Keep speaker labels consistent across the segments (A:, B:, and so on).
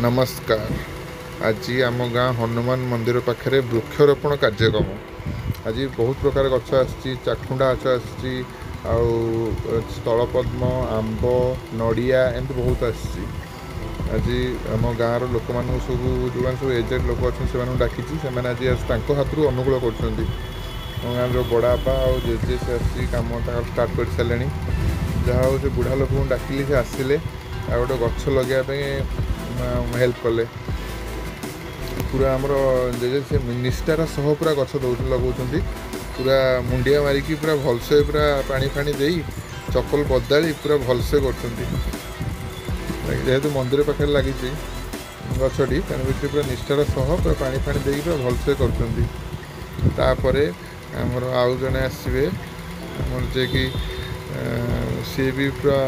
A: नमस्कार। आज आम गाँ हनुमान मंदिर पाखे वृक्षरोपण कार्यक्रम। आज बहुत प्रकार गछ आखुंडा गछ स्थलपद्म आंब नड़िया एमती बहुत आज आम गाँव लोक मान सब जो सब एजेड लोक अच्छे से डाकी आज हाथ अनुकूल कर गाँव बड़ापा और जेजे से आसी कम स्टार्ट कर सारे जहाँ हूँ से बुढ़ा लोक डाकिली से आसिले आ गोटे गछ लगे हेल्प कले पूरा आमर जेजे से निष्ठार सह पूरा गछ लगे पूरा मुंडिया मारिकी पूरा भलसे पूरा पानी फाणी दे चप्पल बदली पूरा भलसे जेहेतु मंदिर पाखे लगी गछटी तेणु पूरा निष्ठार सह पूरा पानी फाणी दे पूरा भलसे कर आमर आउ जने आसवे जे कि सी भी पूरा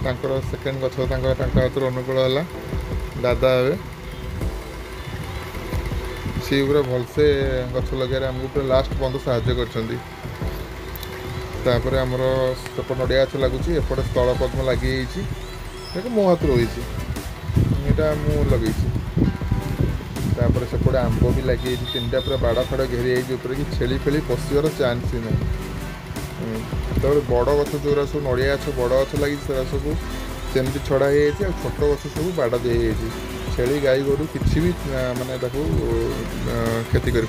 A: तांकर सेकेंड गछ हाथ अनुकूल है दादा हे सी पूरा भलसे गछ लगे आमको पूरा लास्ट बंद साहाଯ୍य कर आमर सेप नड़िया गछ लगुच एपटे स्थल पद्म लगी मो हाथ रही मु लगे सेपटे आंब भी लगे तीन टा पूरा बाड़ फाड़ घेरी कि छेली फेली पशिवर चान्स ही ना बड़ गछ जो सब नड़िया गछ बड़ गछ लगी सब सेमती छड़ा हो छोट गछ सब बाड़ दे छेली गाई गोरु किसी भी माने क्षति करें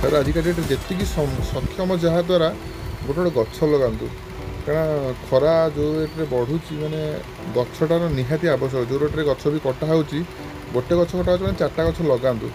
A: तर आजिका डेट जी सक्षम जहाँ द्वारा गोटे गोटे गछ लगातु कारण खरा जो रेट्रे बढ़ुची माने गछटार निहाती आवश्यक जो रेट्रे गछ भी कटा होची गोटे गछ कटा होची चार्टा गछ लगातु।